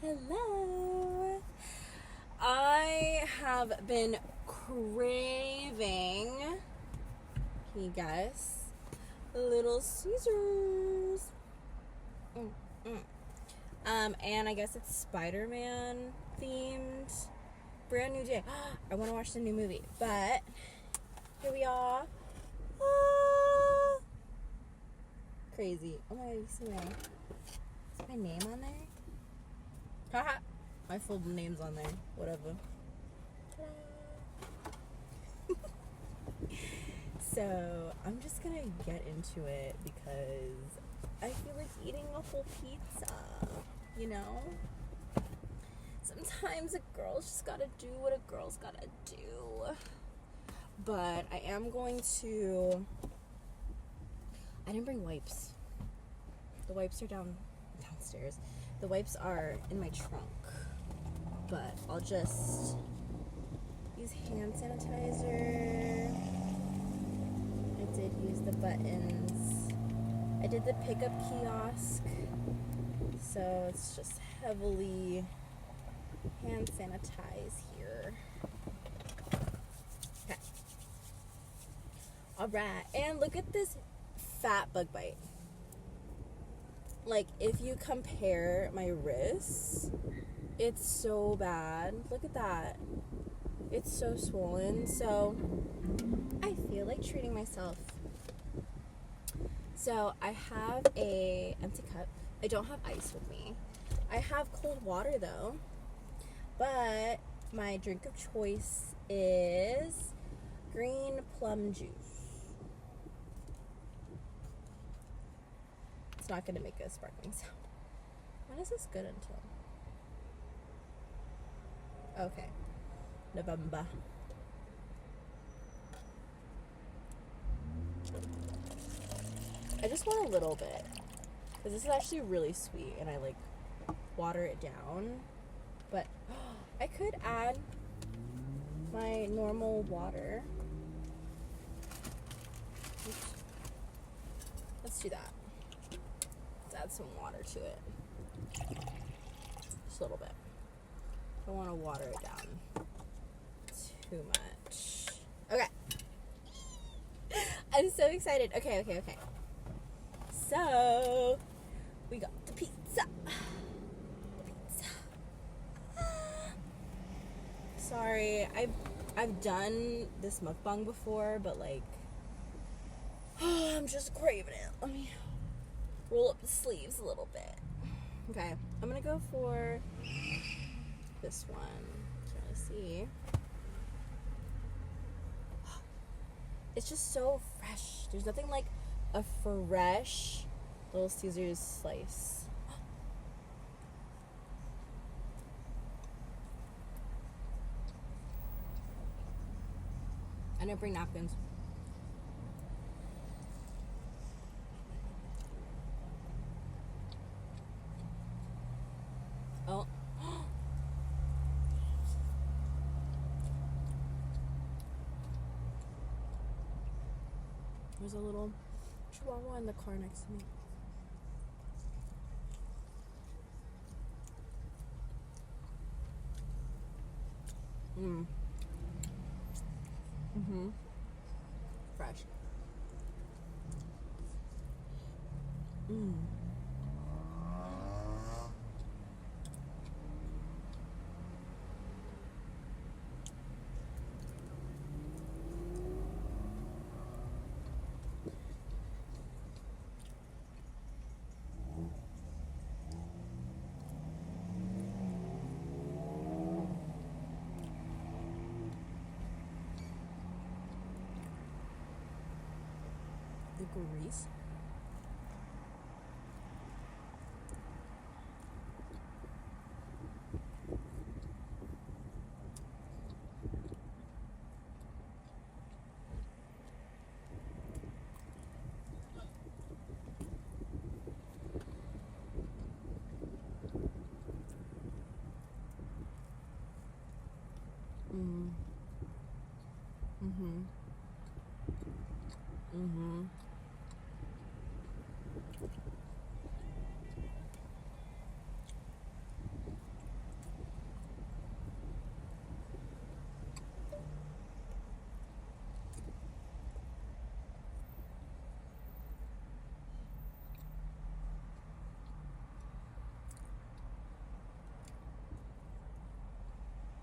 Hello. I have been craving, can you guess, Little Caesars. And I guess it's Spider-Man themed. Brand new day. I want to watch the new movie, but here we are. Crazy. Oh my god, you see my name on there? Haha. My full name's on there. Whatever. So, I'm just gonna get into it because I feel like eating a whole pizza, you know? Sometimes a girl's just gotta do what a girl's gotta do. But I am going to... I didn't bring wipes. The wipes are downstairs. The wipes are in my trunk. But I'll just use hand sanitizer. I did use the buttons. I did the pickup kiosk. So it's just heavily hand sanitize here. Okay. Alright. And look at this fat bug bite. Like, if you compare my wrists, it's so bad. Look at that. It's so swollen. So, I feel like treating myself. So, I have a empty cup. I don't have ice with me. I have cold water, though. But, my drink of choice is green plum juice. It's not going to make a sparkling sound. When is this good until? Okay. November. I just want a little bit. Because this is actually really sweet. And I like water it down. But I could add my normal water. Let's do that. Add some water to it. Just a little bit. I don't want to water it down too much. Okay. I'm so excited. Okay. So, we got the pizza. Sorry, I've done this mukbang before, but like, I'm just craving it. Let me roll up the sleeves a little bit. Okay, I'm gonna go for this one. Can't really see. It's just so fresh. There's nothing like a fresh Little Caesars slice. I didn't bring napkins. Oh. There's a little chihuahua in the car next to me. Fresh. The grease.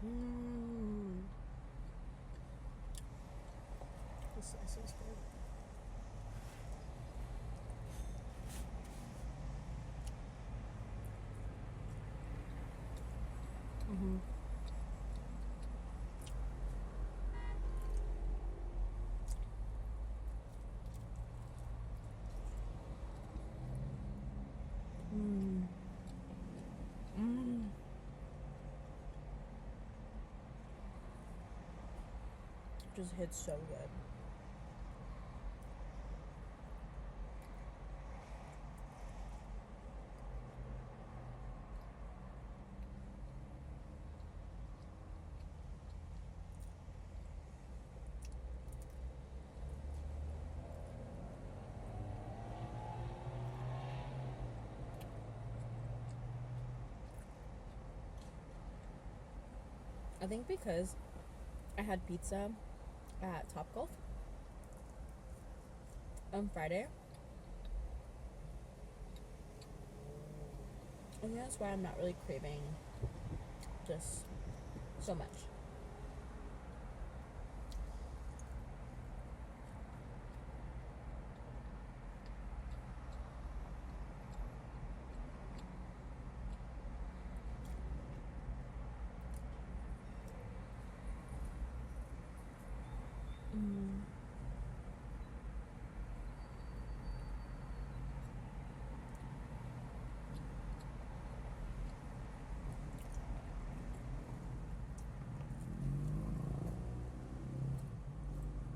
Mmm. This slice is good. Mm-hmm. Mmm. Mmm. Just hits so good. I think because I had pizza at Topgolf on Friday. I think that's why I'm not really craving just so much. Mm.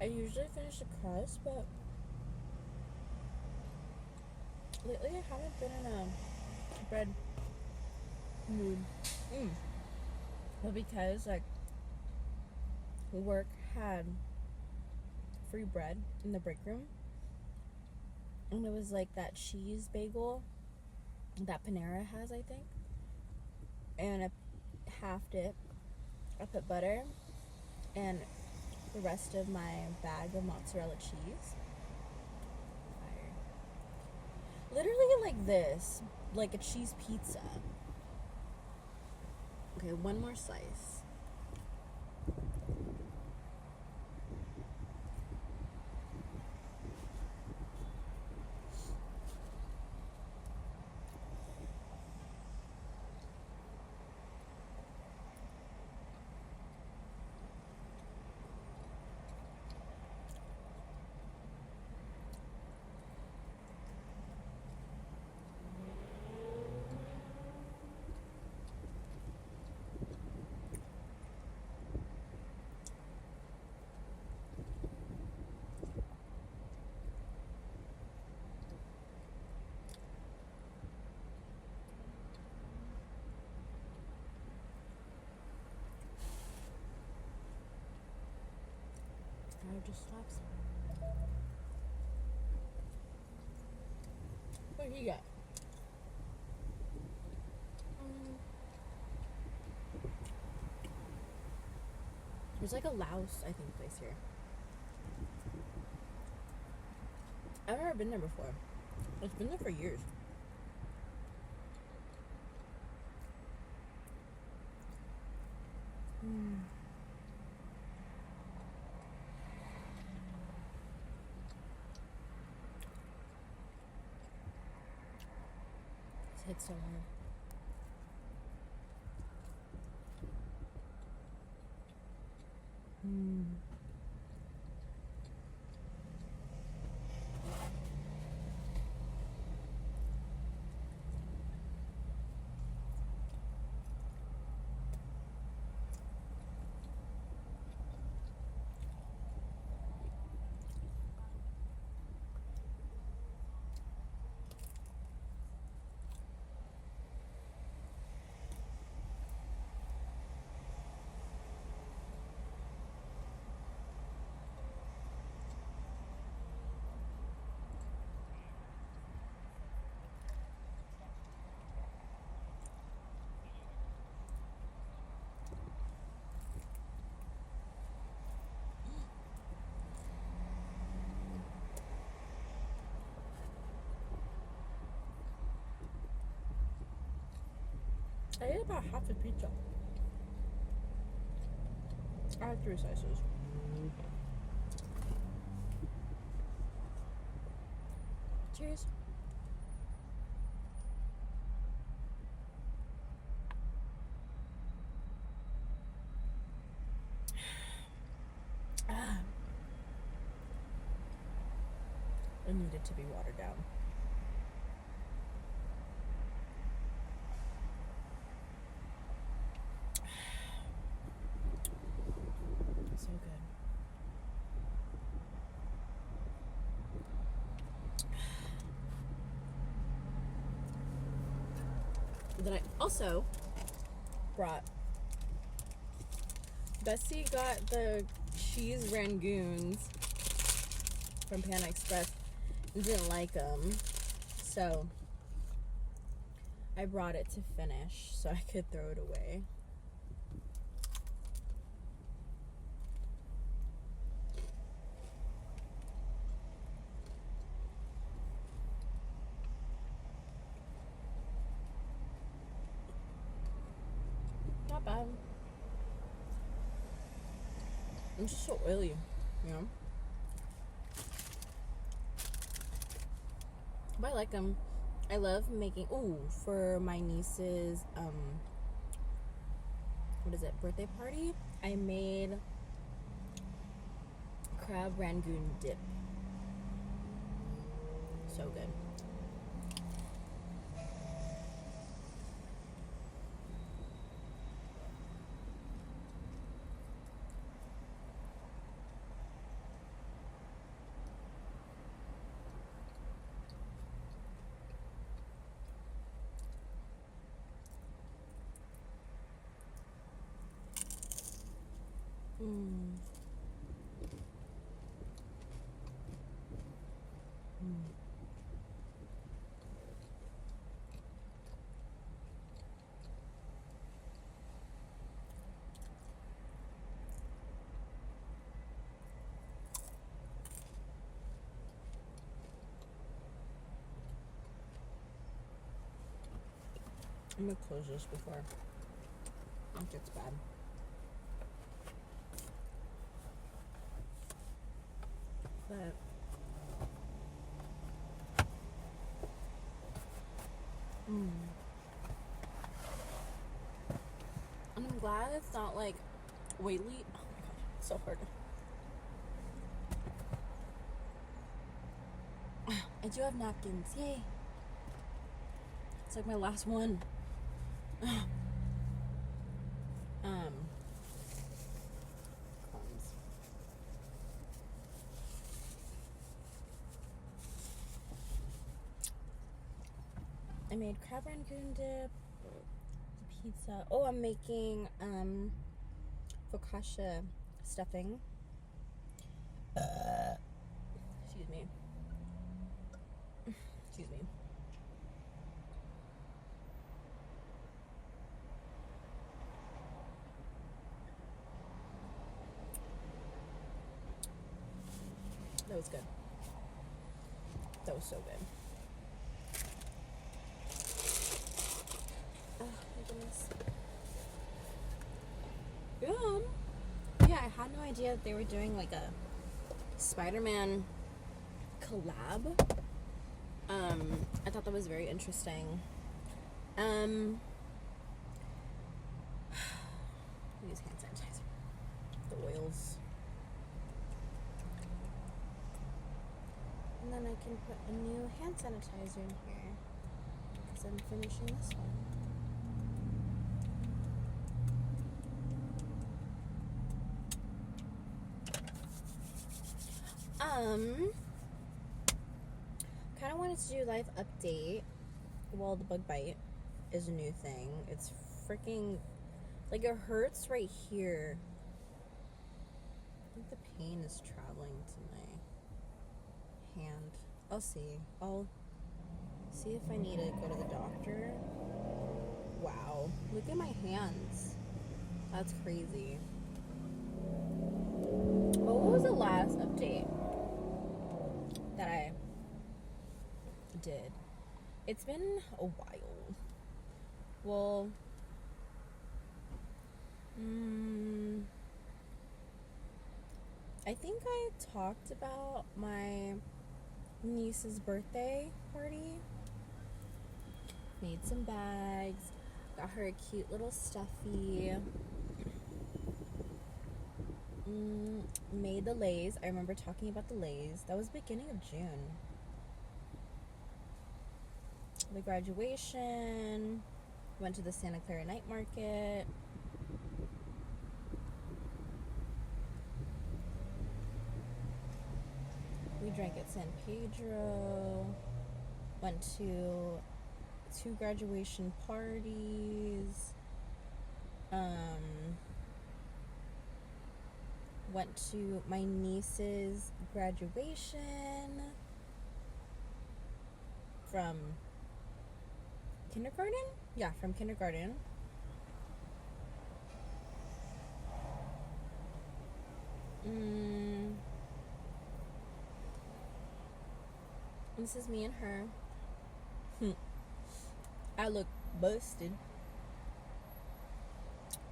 I usually finish the crust, but lately I haven't been in a bread mood. But because like work had free bread in the break room, and it was like that cheese bagel that Panera has, I think, and I halved it. I put butter and the rest of my bag of mozzarella cheese. Fire. Literally like this, like a cheese pizza. Okay, one more slice. It just stops. What do you got? There's like a Laos, I think, place here. I've never been there before. It's been there for years. It's hit so hard. I ate about half a pizza. I had 3 slices. Cheers. It needed to be watered down. So good. Then I also brought, Bessie got the cheese rangoons from Panda Express and didn't like them, so I brought it to finish so I could throw it away. Not bad. It's just so oily, you know? But I like them. I love making, for my niece's, birthday party, I made crab rangoon dip. So good. I'm gonna close this before it gets bad. But and I'm glad it's not like oily. Oh my god, it's so hard. I do have napkins, yay. It's like my last one. Crumbs. I made crab rangoon dip, pizza. Oh, I'm making focaccia stuffing. Excuse me. Excuse me. That was good. That was so good. Oh my goodness. Yum. Yeah, I had no idea that they were doing like a Spider-Man collab. I thought that was very interesting. Use hand sanitizer. The oils. And then I can put a new hand sanitizer in here because I'm finishing this one. Kind of wanted to do life update. Well, the bug bite is a new thing. It's freaking, like, it hurts right here. I think the pain is traveling to my hand. I'll see. I'll see if I need to go to the doctor. Wow. Look at my hands. That's crazy. What was the last update that I did? It's been a while. Well, I think I talked about my niece's birthday party. Made some bags. Got her a cute little stuffy. Made the leis. I remember talking about the leis. That was beginning of June. The graduation. Went to the Santa Clara night market. We drank at San Pedro. Went to 2 graduation parties. Went to my niece's graduation from kindergarten? Yeah, from kindergarten. This is me and her. I look busted.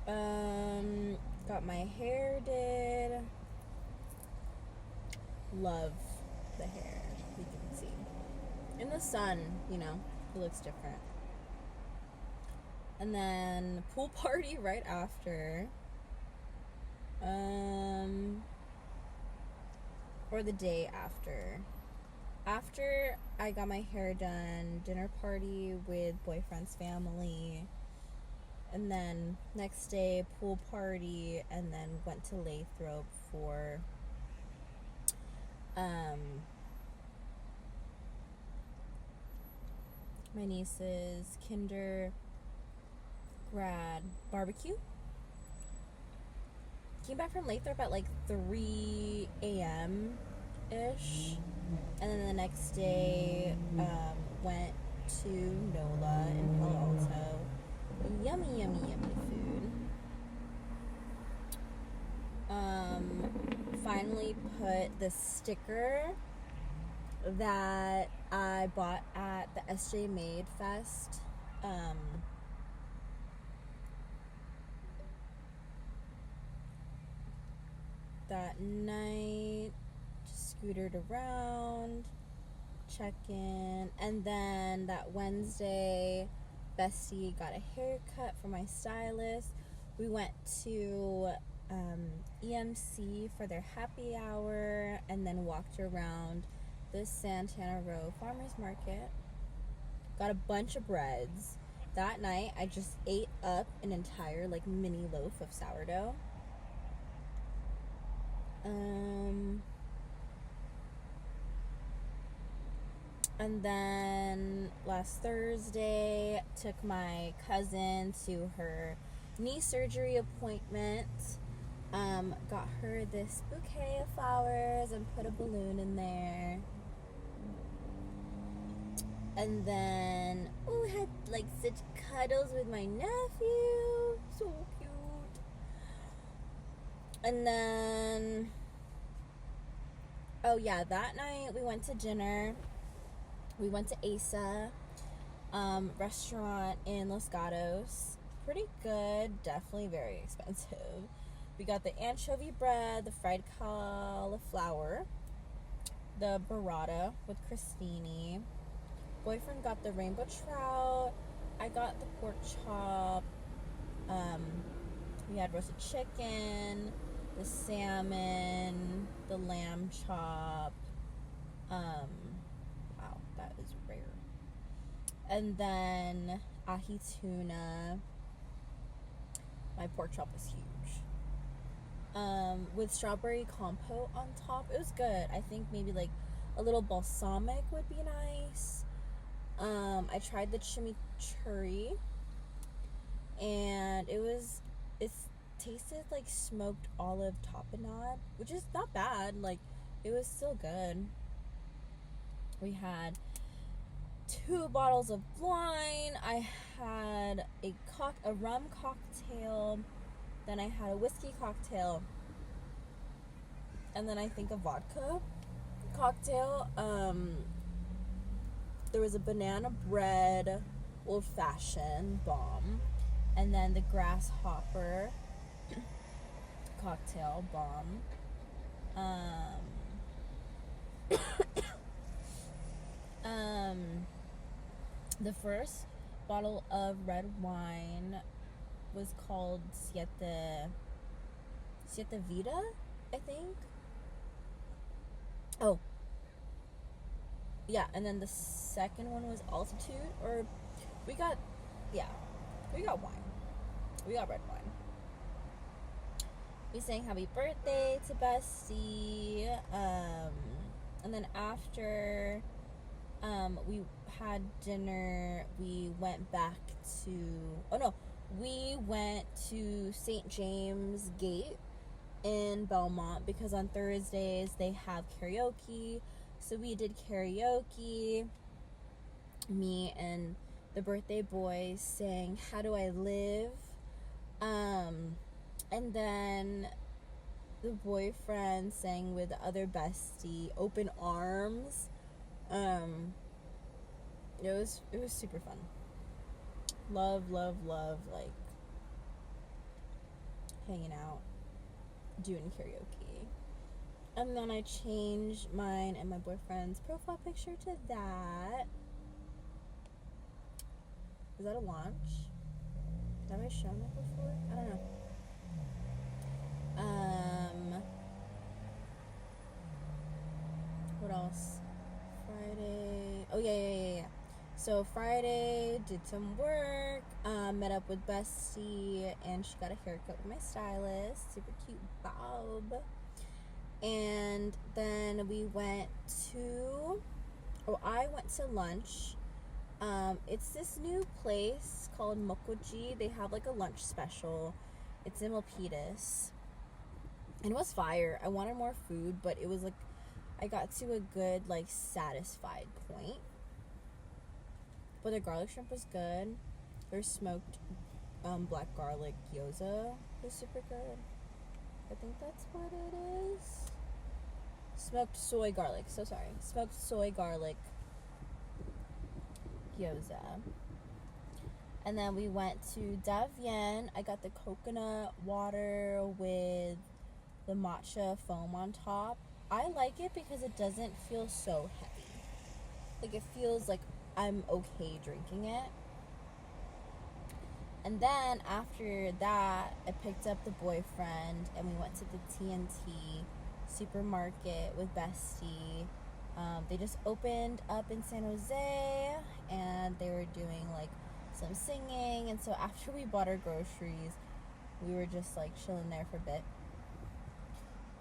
Got my hair did. Love the hair, you can see. In the sun, you know, it looks different. And then pool party right after. Or the day after. After I got my hair done, dinner party with boyfriend's family, and then next day pool party, and then went to Lathrop for my niece's kinder grad barbecue. Came back from Lathrop at like 3 a.m. ish. And then the next day, went to NOLA in Palo Alto. Yummy, yummy, yummy food. Finally put the sticker that I bought at the SJ Made Fest. That night, scootered around, check in, and then that Wednesday, Bestie got a haircut from my stylist. We went to EMC for their happy hour, and then walked around the Santana Row Farmers Market. Got a bunch of breads. That night, I just ate up an entire like mini loaf of sourdough. And then last Thursday, took my cousin to her knee surgery appointment. Got her this bouquet of flowers and put a balloon in there. And then, had like such cuddles with my nephew. So cute. And then, that night we went to dinner. We went to Asa, restaurant in Los Gatos. Pretty good, definitely very expensive. We got the anchovy bread, the fried cauliflower, the burrata with crostini. Boyfriend got the rainbow trout. I got the pork chop. We had roasted chicken, the salmon, the lamb chop. Wow, that is rare. And then ahi tuna. My pork chop was huge. With strawberry compote on top. It was good. I think maybe like a little balsamic would be nice. I tried the chimichurri, and it tasted like smoked olive tapenade, which is not bad. Like, it was still good. We had 2 bottles of wine. I had a rum cocktail. Then I had a whiskey cocktail. And then I think a vodka cocktail. There was a banana bread old fashioned bomb. And then the grasshopper cocktail bomb. The first bottle of red wine was called Siete Vida, I think. Oh. Yeah, and then the second one was Altitude, or we got wine. We got red wine. We sang happy birthday to Bestie, and then after we had dinner, we went to St. James Gate in Belmont, because on Thursdays they have karaoke. So we did karaoke. Me and the birthday boys sang How Do I Live? And then the boyfriend sang with the other bestie Open Arms. It was super fun. Love, like, hanging out, doing karaoke. And then I changed mine and my boyfriend's profile picture to that. Is that a launch? Have I shown it before? I don't know. What else? Friday. Oh, yeah. So Friday, did some work, met up with Bestie, and she got a haircut with my stylist. Super cute bob. And then I went to lunch. It's this new place called Mokoji. They have like a lunch special. It's in Milpitas. And it was fire. I wanted more food, but it was like, I got to a good, like, satisfied point. But their garlic shrimp was good. Their smoked black garlic gyoza was super good. I think that's what it is. Smoked soy garlic. So sorry. Smoked soy garlic gyoza. And then we went to Davien. I got the coconut water with the matcha foam on top. I like it because it doesn't feel so heavy. Like, it feels like I'm okay drinking it. And then after that, I picked up the boyfriend and we went to the TNT supermarket with Bestie. They just opened up in San Jose and they were doing like some singing. And so after we bought our groceries, we were just like chilling there for a bit.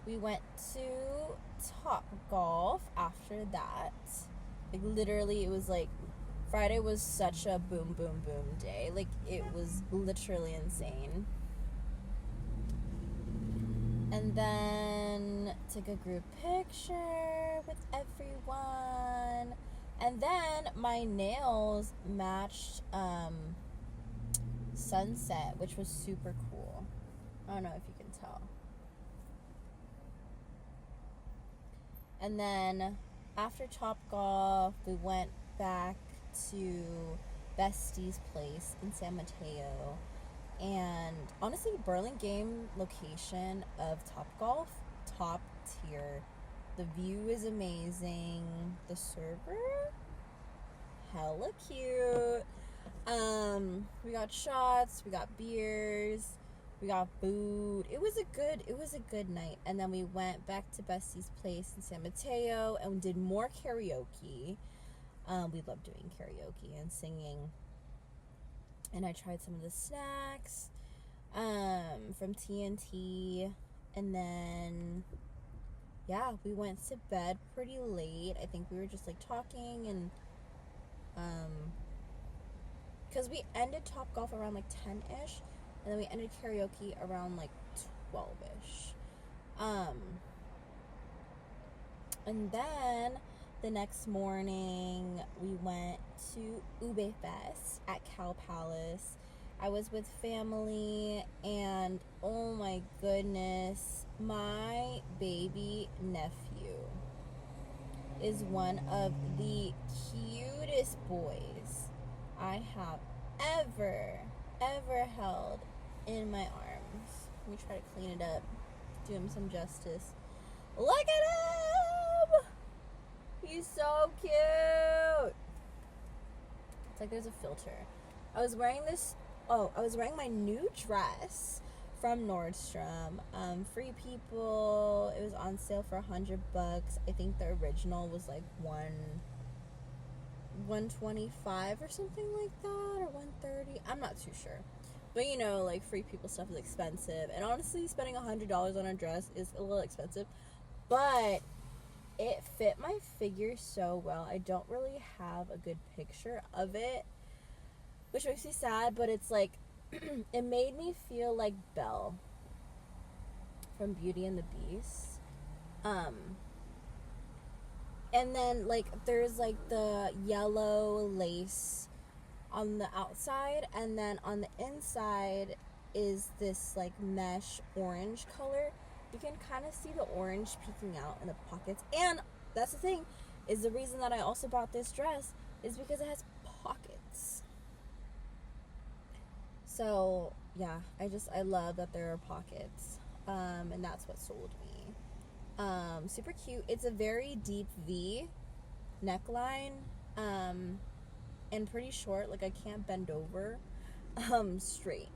We went to Topgolf after that. Like, literally, it was like, Friday was such a boom day. Like, it was literally insane. And then took a group picture with everyone. And then my nails matched Sunset, which was super cool. I don't know if you can tell. And then after Topgolf, we went back to Bestie's place in San Mateo. And honestly, Burlingame location of Topgolf, top tier. The view is amazing. The server, hella cute. We got shots, we got beers, we got food. It was a good night. And then we went back to Bestie's place in San Mateo and did more karaoke. We love doing karaoke and singing. And I tried some of the snacks from TNT. And then, yeah, we went to bed pretty late. I think we were just like talking and because we ended Topgolf around like 10-ish. And then we ended karaoke around like 12-ish. And then the next morning we went to Ube Fest at Cal Palace. I was with family and oh my goodness, my baby nephew is one of the cutest boys I have ever held in my arms. Let me try to clean it up, do him some justice. Look at him! He's so cute! It's like there's a filter. I was wearing my new dress from Nordstrom. Free People. It was on sale for $100. I think the original was like $125 or something like that, or $130. I'm not too sure. But you know, like Free People stuff is expensive. And honestly, spending $100 on a dress is a little expensive. But it fit my figure so well. I don't really have a good picture of it, which makes me sad, but it's like, it made me feel like Belle from Beauty and the Beast. And then, like, there's, like, the yellow lace on the outside, and then on the inside is this, like, mesh orange color. You can kind of see the orange peeking out in the pockets. And that's the thing, is the reason that I also bought this dress is because it has pockets. So, yeah, I love that there are pockets. And that's what sold me. Super cute. It's a very deep V neckline. And pretty short. Like, I can't bend over. Straight.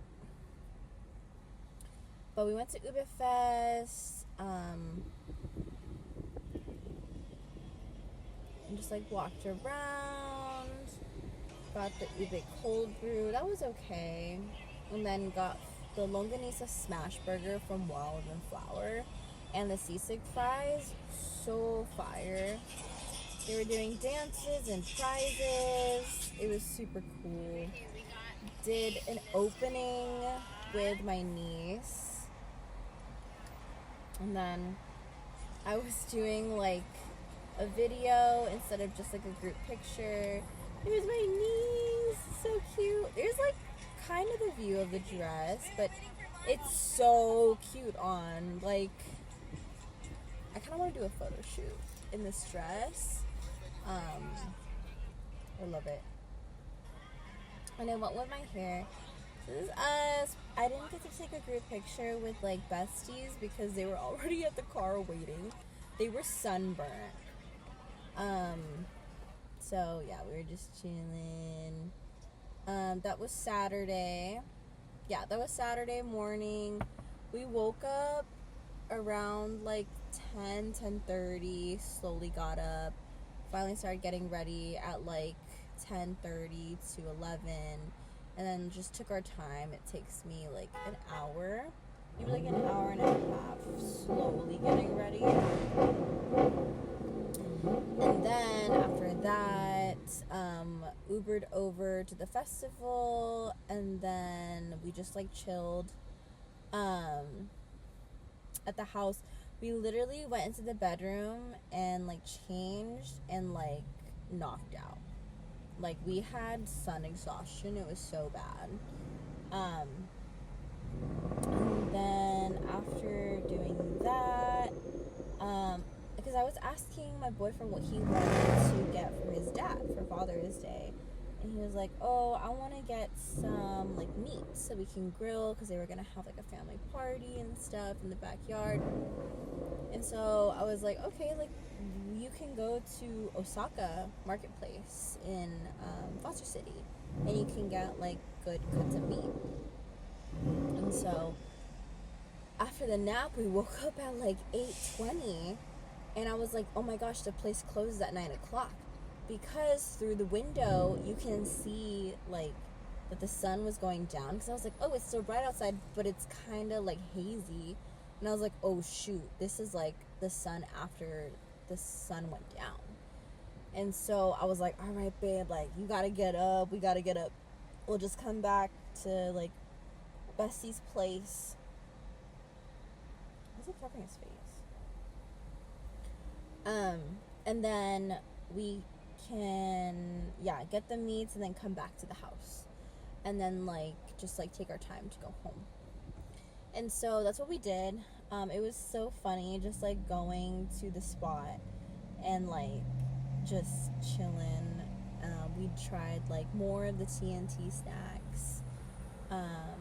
But we went to Ube Fest. And just, like, walked around. Got the Ube cold brew. That was okay. And then got the Longanisa smash burger from Wild and Flower. And the sisig fries. So fire. They were doing dances and prizes. It was super cool. Did an opening with my niece. And then I was doing like a video instead of just like a group picture. Here's my niece. So cute. There's like kind of the view of the dress, but it's so cute on. Like, I kind of want to do a photo shoot in this dress. I love it. And I went with my hair. So this is us. I didn't get to take a group picture with like besties because they were already at the car waiting. They were sunburnt. So yeah, we were just chilling. That was Saturday. Yeah, that was Saturday morning. We woke up around like 10:30, slowly got up. Finally started getting ready at like 10:30 to 11, and then just took our time. It takes me like an hour, maybe like an hour and a half, slowly getting ready. And then after that, Ubered over to the festival, and then we just like chilled at the house. We literally went into the bedroom and like changed and like knocked out. Like, we had sun exhaustion. It was so bad. And then after doing that, because I was asking my boyfriend what he wanted to get for his dad for Father's Day. And he was like, oh, I want to get some, like, meat so we can grill, because they were going to have, like, a family party and stuff in the backyard. And so I was like, okay, like, you can go to Osaka Marketplace in Foster City, and you can get, like, good cuts of meat. And so after the nap, we woke up at, like, 8:20, and I was like, oh my gosh, the place closes at 9 o'clock. Because through the window, you can see, like, that the sun was going down. Because I was like, oh, it's still bright outside, but it's kind of, like, hazy. And I was like, oh, shoot, this is, like, the sun after the sun went down. And so I was like, all right, babe, like, you got to get up. We got to get up. We'll just come back to, like, Bessie's place. Why is he covering his face? And then we can, yeah, get the meats and then come back to the house. And then, like, just, like, take our time to go home. And so that's what we did. It was so funny just, like, going to the spot and, like, just chilling. We tried, like, more of the TNT snacks. That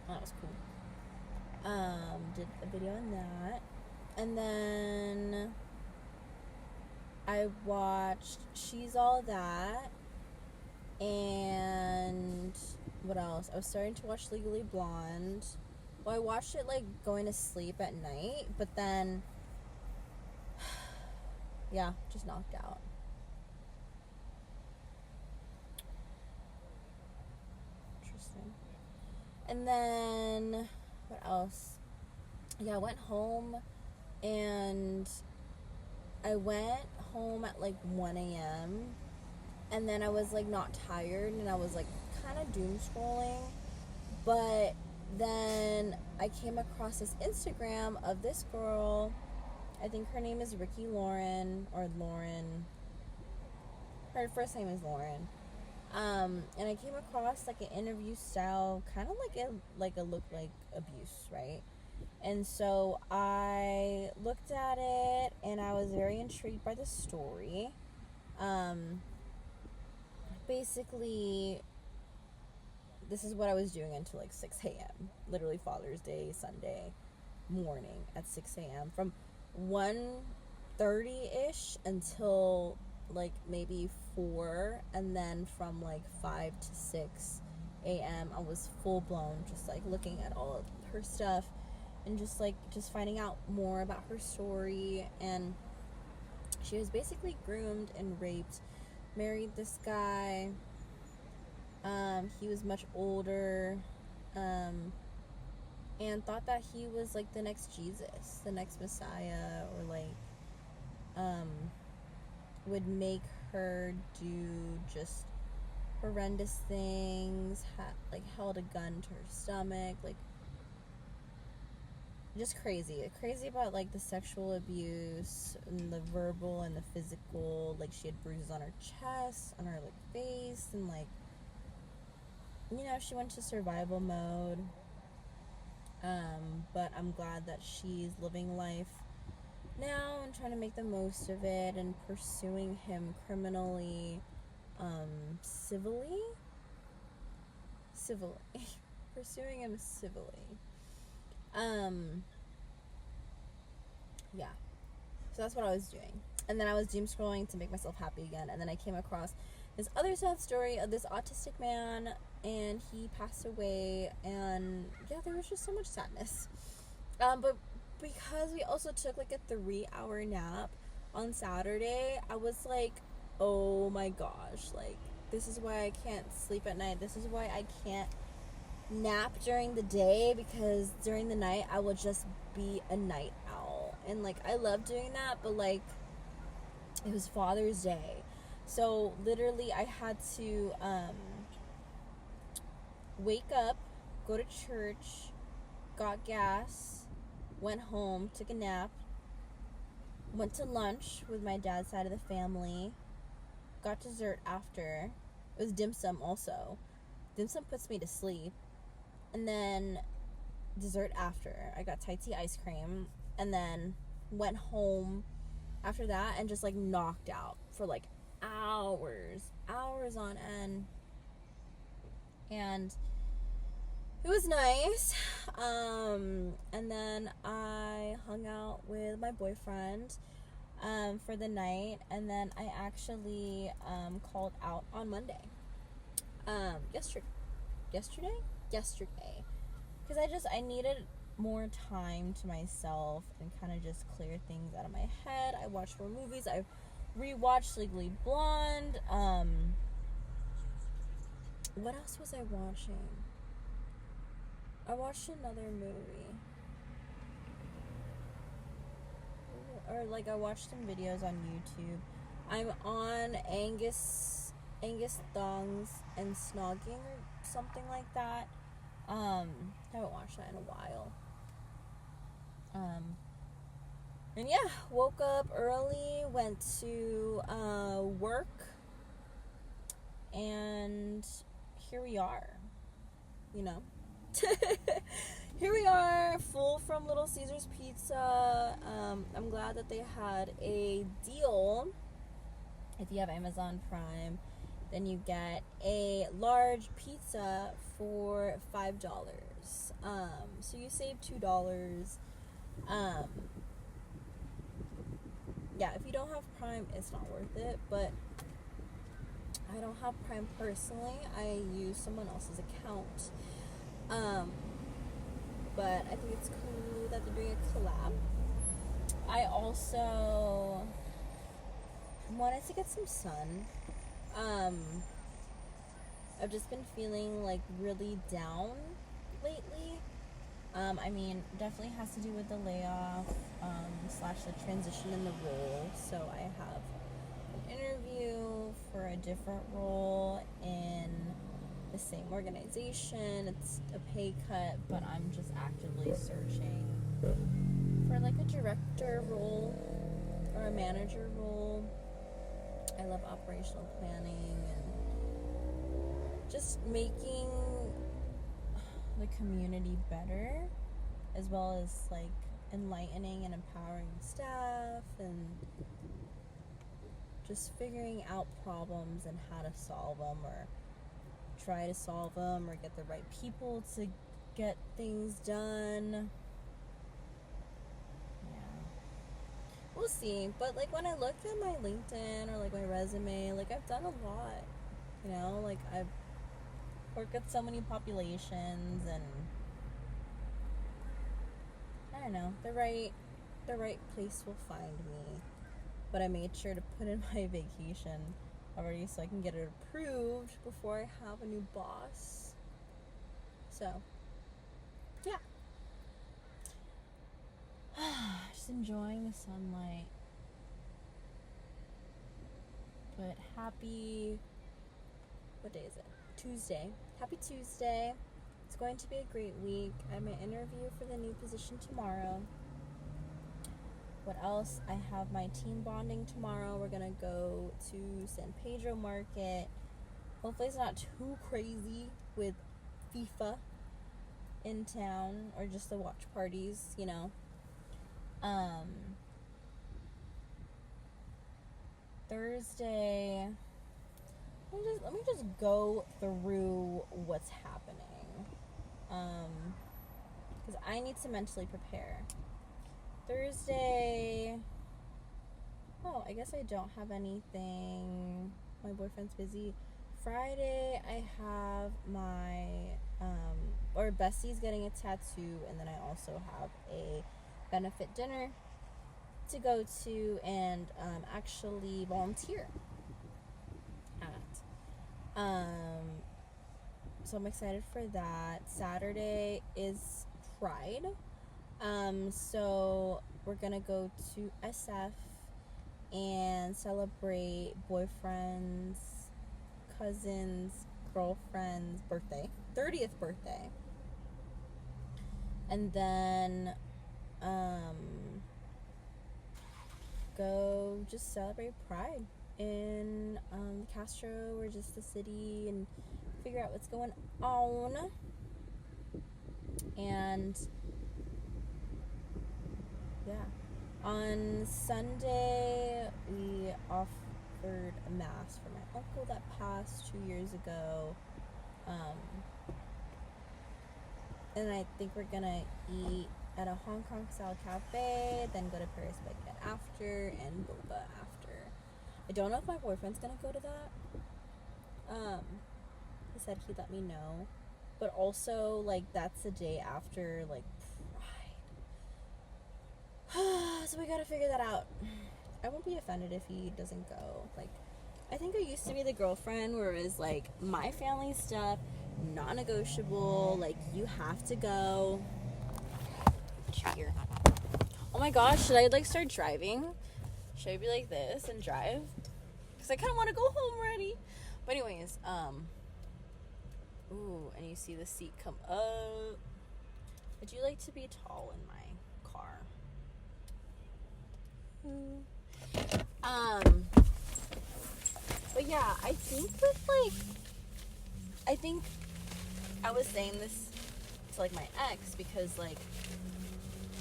was cool. Did a video on that. And then I watched She's All That. And what else? I was starting to watch Legally Blonde. Well, I watched it like going to sleep at night, but then yeah, just knocked out. Interesting. And then what else? Yeah, I went home, and I went home at like 1 a.m. and then I was like not tired, and I was like kind of doom scrolling, but then I came across this Instagram of this girl. I think her name is Ricky Lauren, or Lauren. Her first name is Lauren. And I came across like an interview style, kind of like a look like abuse, right? And so I looked at it, and I was very intrigued by the story. Basically, this is what I was doing until like 6 a.m. Literally Father's Day, Sunday morning at 6 a.m. From 1:30-ish until like maybe 4, and then from like 5 to 6 a.m. I was full blown just like looking at all of her stuff and just finding out more about her story. And she was basically groomed and raped, married this guy. He was much older, and thought that he was like the next Jesus, the next Messiah, or like would make her do just horrendous things, held a gun to her stomach, like just crazy about like the sexual abuse and the verbal and the physical. Like she had bruises on her chest, on her like face, and like, you know, she went to survival mode. But I'm glad that she's living life now and trying to make the most of it and pursuing him criminally, civilly, pursuing him civilly. Yeah. So that's what I was doing. And then I was doom scrolling to make myself happy again. And then I came across this other sad story of this autistic man, and he passed away. And yeah, there was just so much sadness. But because we also took like a 3-hour nap on Saturday, I was like, oh my gosh, like, this is why I can't sleep at night. This is why I can't nap during the day, because during the night I will just be a night owl. And like, I love doing that, but like, it was Father's Day, so literally I had to wake up, go to church, got gas, went home, took a nap, went to lunch with my dad's side of the family, got dessert after. It was dim sum also. Dim sum puts me to sleep. And then dessert after. I got Thai tea ice cream, and then went home after that and just like knocked out for like hours on end. And it was nice. And then I hung out with my boyfriend for the night, and then I actually called out on Monday. Yesterday, because I needed more time to myself and kind of just clear things out of my head. I watched more movies. I rewatched Legally Blonde. What else was I watching? I watched another movie. Or like, I watched some videos on YouTube. I'm on Angus Thongs and Snogging or something like that. Haven't watched that in a while. And yeah, woke up early, went to work, and here we are, you know. Here we are, full from Little Caesars Pizza. I'm glad that they had a deal. If you have Amazon Prime then you get a large pizza for $5. So you save $2. Yeah, if you don't have Prime, it's not worth it, but I don't have Prime personally. I use someone else's account. But I think it's cool that they're doing a collab. I also wanted to get some sun. I've just been feeling like really down lately. I mean, definitely has to do with the layoff, / the transition in the role. So I have an interview for a different role in the same organization. It's a pay cut, but I'm just actively searching for like a director role or a manager role. I love operational planning and just making the community better, as well as like enlightening and empowering staff and just figuring out problems and how to solve them, or try to solve them, or get the right people to get things done. Yeah, we'll see. But like when I look at my LinkedIn or like my resume, like I've done a lot, you know, like I've worked with so many populations, and I don't know, the right place will find me. But I made sure to put in my vacation already so I can get it approved before I have a new boss. So, yeah. Just enjoying the sunlight. But happy, what day is it? Tuesday. Happy Tuesday. It's going to be a great week. I have my interview for the new position tomorrow. What else? I have my team bonding tomorrow. We're gonna go to San Pedro Market. Hopefully it's not too crazy with FIFA in town, or just the watch parties, you know. Thursday, let me just go through what's happening, because I need to mentally prepare. Thursday, I guess I don't have anything. My boyfriend's busy. Friday, I have my, Bessie's getting a tattoo, and then I also have a benefit dinner to go to and actually volunteer at. So I'm excited for that. Saturday is Pride. So we're gonna go to SF and celebrate boyfriend's cousin's girlfriend's birthday, 30th birthday. And then go just celebrate Pride in Castro, or just the city, and figure out what's going on. And yeah, on Sunday we offered a mass for my uncle that passed 2 years ago, and I think we're gonna eat at a Hong Kong style cafe, then go to Paris Baguette after, and boba after. I don't know if my boyfriend's gonna go to that. He said he'd let me know, but also like that's the day after like Pride. So we gotta figure that out. I won't be offended if he doesn't go. Like, I think I used to be the girlfriend where it was like, my family stuff, non-negotiable, like you have to go. Here. Oh my gosh, should I like start driving? Should I be like this and drive? Because I kind of want to go home already. But anyways, ooh, and you see the seat come up. Would you like to be tall in my car? But yeah, I think I was saying this to like my ex, because like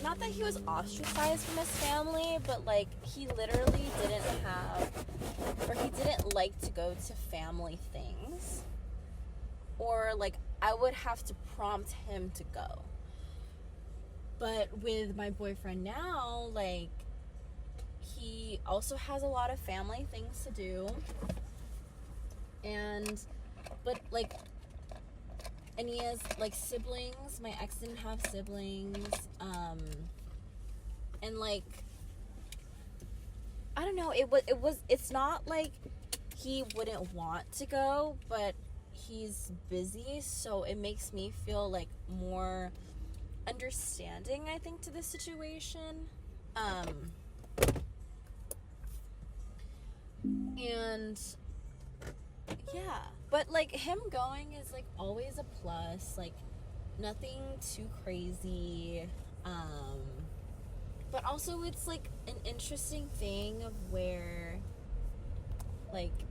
not that he was ostracized from his family, but like he literally didn't have, or he didn't like to go to family things, or like I would have to prompt him to go. But with my boyfriend now, like, he also has a lot of family things to do, and he has like siblings. My ex didn't have siblings, and like, I don't know, it's not like he wouldn't want to go, but he's busy, so it makes me feel like more understanding, I think, to the situation. And yeah, but like him going is like always a plus, like nothing too crazy. But also it's like an interesting thing of where like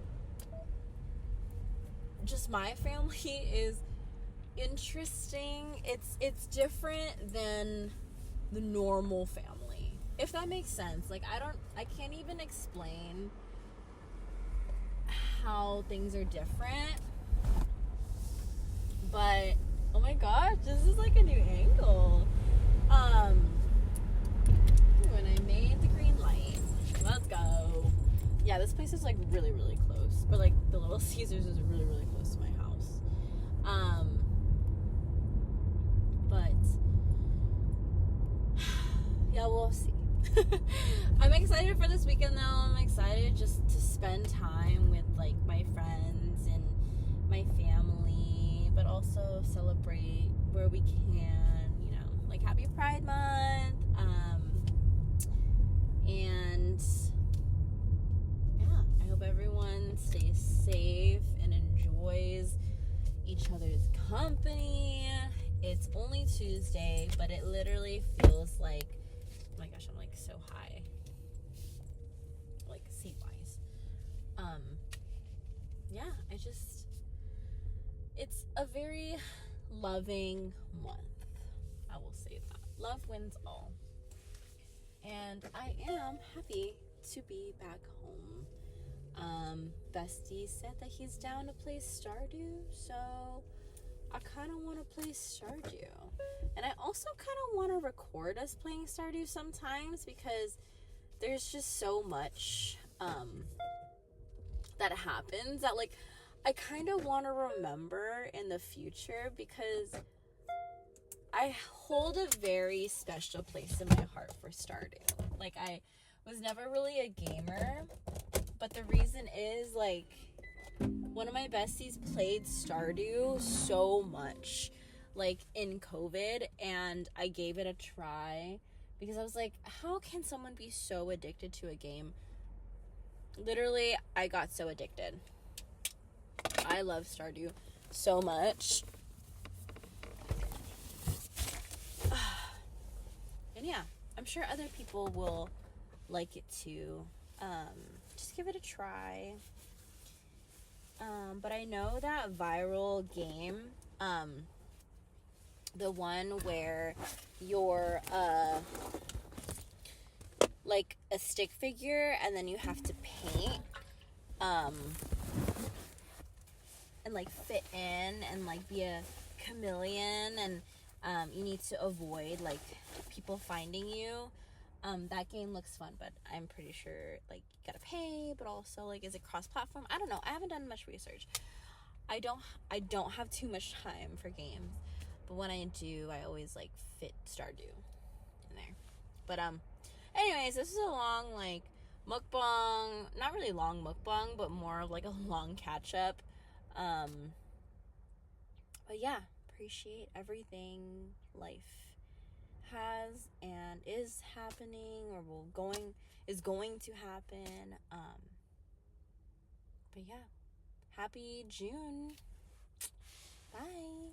just my family is interesting. It's different than the normal family, if that makes sense. Like I can't even explain how things are different, but oh my gosh, this is like a new angle. When I made the green light, let's go. Yeah, this place is like really, really close, but like the little Caesars is really, really close to my house. But yeah, we'll see. I'm excited for this weekend though. I'm excited just to spend time with like my friends and my family, but also celebrate where we can, you know, like happy Pride Month. And yeah, I hope everyone stays safe and enjoys each other's company. It's only Tuesday, but it literally feels like, oh my gosh, I'm like so high, like seat wise. Yeah, it's a very loving month. I will say that. Love wins all. And I am happy to be back home. Bestie said that he's down to play Stardew, so I kind of want to play Stardew. And I also kind of want to record us playing Stardew sometimes, because there's just so much that happens that like I kind of want to remember in the future, because I hold a very special place in my heart for Stardew. Like, I was never really a gamer, but the reason is, like, one of my besties played Stardew so much, like, in COVID, and I gave it a try, because I was like, how can someone be so addicted to a game? Literally, I got so addicted. I love Stardew so much. And yeah, I'm sure other people will like it too. Just give it a try. But I know that viral game, the one where you're like a stick figure and then you have to paint and like fit in and like be a chameleon, and you need to avoid like people finding you. That game looks fun, but I'm pretty sure like you gotta pay, but also like, is it cross-platform? I don't know. I haven't done much research. I don't have too much time for games, but when I do, I always like fit Stardew in there. But anyways, this is a long like mukbang, not really long mukbang, but more of like a long catch up. But yeah, appreciate everything life has and is happening, or is going to happen. But yeah, happy June. Bye.